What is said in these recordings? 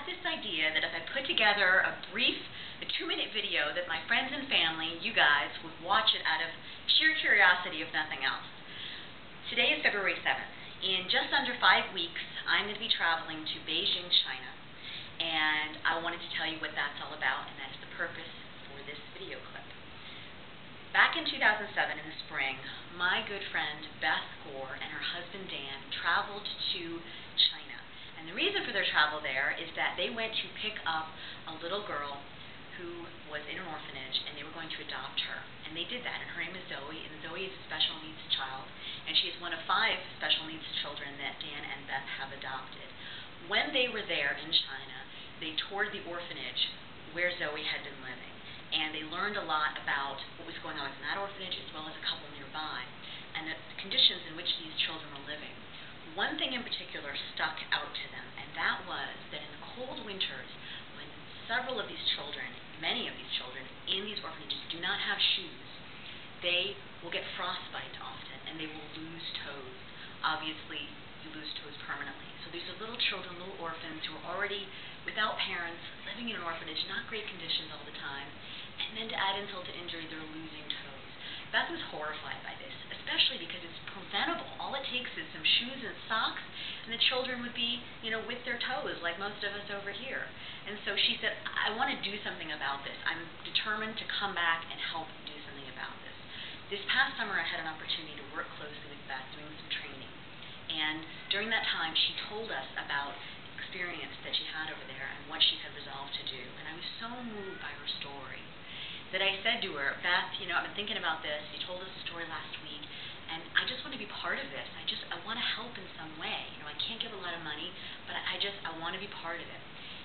this idea that if I put together a 2-minute video that my friends and family, you guys, would watch it out of sheer curiosity if nothing else. Today is February 7th. In just under 5 weeks, I'm going to be traveling to Beijing, China, and I wanted to tell you what that's all about, and that's the purpose for this video clip. Back in 2007, in the spring, my good friend Beth Gore and her husband Dan traveled to China. And the reason for their travel there is that they went to pick up a little girl who was in an orphanage, and they were going to adopt her. And they did that, and her name is Zoe, and Zoe is a special needs child, and she is one of 5 special needs children that Dan and Beth have adopted. When they were there in China, they toured the orphanage where Zoe had been living, and they learned a lot about what was going on in that orphanage as well as a couple nearby, and the conditions in which these children were living. One thing in particular stuck out to them, and that was that in the cold winters, when several of these children, many of these children in these orphanages do not have shoes, they will get frostbite often, and they will lose toes. Obviously, you lose toes permanently. So these are little children, little orphans who are already without parents, living in an orphanage, not great conditions all the time, and then to add insult to injury, they're losing toes. Beth was horrified by this, especially because it's preventable. All it takes is some shoes and socks, and the children would be, with their toes, like most of us over here. And so she said, I want to do something about this. I'm determined to come back and help do something about this. This past summer, I had an opportunity to work closely with Beth, doing some training. And during that time, she told us about experience that she had over there and what she had resolved to do. And I was so moved by her story that I said to her, Beth, I've been thinking about this. You told us a story last week, and I just want to be part of this. I want to help in some way. I can't give a lot of money, but I want to be part of it.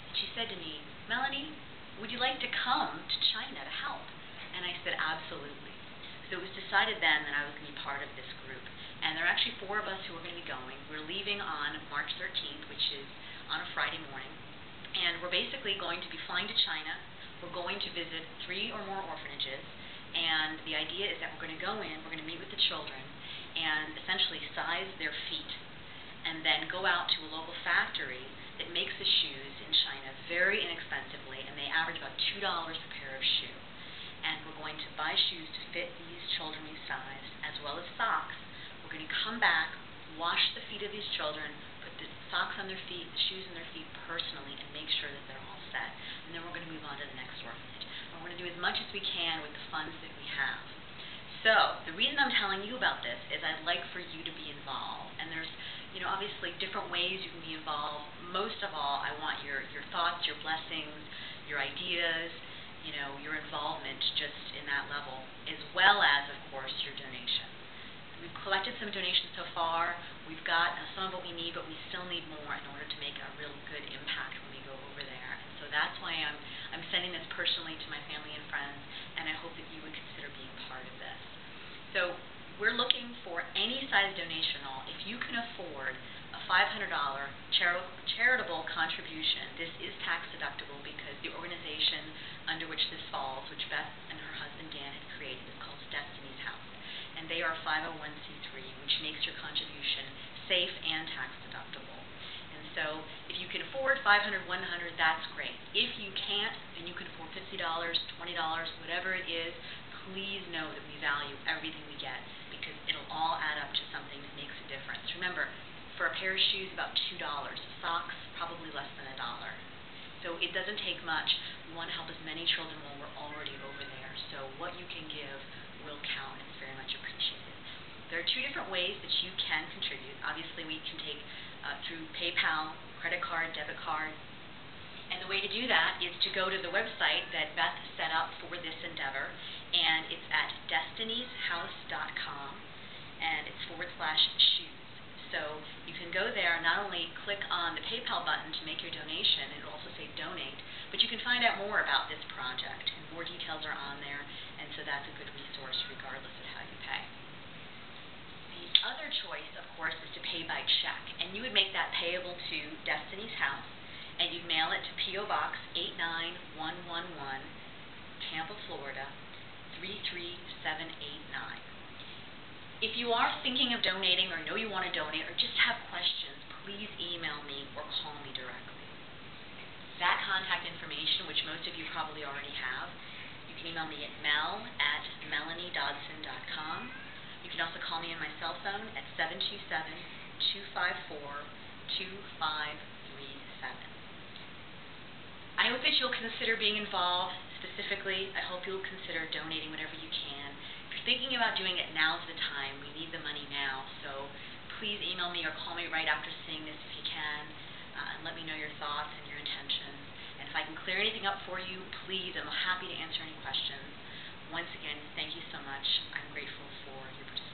And she said to me, Melanie, would you like to come to China to help? And I said, absolutely. So it was decided then that I was going to be part of this group. And there are actually 4 of us who are going to be going. We're leaving on March 13th, which is on a Friday morning. And we're basically going to be flying to China. We're going to visit 3 or more orphanages. And the idea is that we're going to go in, we're going to meet with the children, and essentially size their feet. And then go out to a local factory that makes the shoes in China very inexpensively. And they average about $2 a pair of shoe. And we're going to buy shoes to fit these children we've sized, as well as socks. We're going to come back, wash the feet of these children, put the socks on their feet, the shoes on their feet personally, and make sure that they're all set. And then we're going to move on to the next orphanage. And we're going to do as much as we can with the funds that we have. So, the reason I'm telling you about this is I'd like for you to be involved. And there's, obviously different ways you can be involved. Most of all, I want your thoughts, your blessings, your ideas, your involvement just in that level, as well as, of course, your donation. We've collected some donations so far. We've got some of what we need, but we still need more in order to make a real good impact when we go over there. And so that's why I'm sending this personally to my family and friends, and I hope that you would consider being part of this. So we're looking for any size donation at all. If you can afford a $500 charitable contribution, this is tax deductible because the organization under which this falls, which Beth and her husband Dan had created, is called Destiny's House. And they are 501c3, which makes your contribution safe and tax deductible. And so if you can afford $500, $100, that's great. If you can't, and you can afford $50, $20, whatever it is, please know that we value everything we get because it'll all add up to something that makes a difference. Remember, for a pair of shoes, about $2. Socks, probably less than $1. So it doesn't take much. We want to help as many children while we're already over there. So what you can give will count, and it's very much appreciated. There are 2 different ways that you can contribute. Obviously, we can take through PayPal, credit card, debit card. And the way to do that is to go to the website that Beth set up for this endeavor, and it's at destinyshouse.com, and it's /shoes. So you can go there, not only click on the PayPal button to make your donation, it'll also say donate, but you can find out more about this project, and more details are on there, and so that's a good resource regardless of how you pay. The other choice, of course, is to pay by check, and you would make that payable to Destiny's House, and you'd mail it to P.O. Box 89111, Tampa, Florida, 33789. If you are thinking of donating or know you want to donate or just have questions, please email me or call me directly. which most of you probably already have. You can email me at mel@melaniedodson.com. You can also call me on my cell phone at 727-254-2537. I hope that you'll consider being involved. Specifically, I hope you'll consider donating whatever you can. If you're thinking about doing it, now's the time. We need the money now. So please email me or call me right after seeing this if you can, and let me know your thoughts and your intentions. And if I can clear anything up for you, please, I'm happy to answer any questions. Once again, thank you so much. I'm grateful for your participation.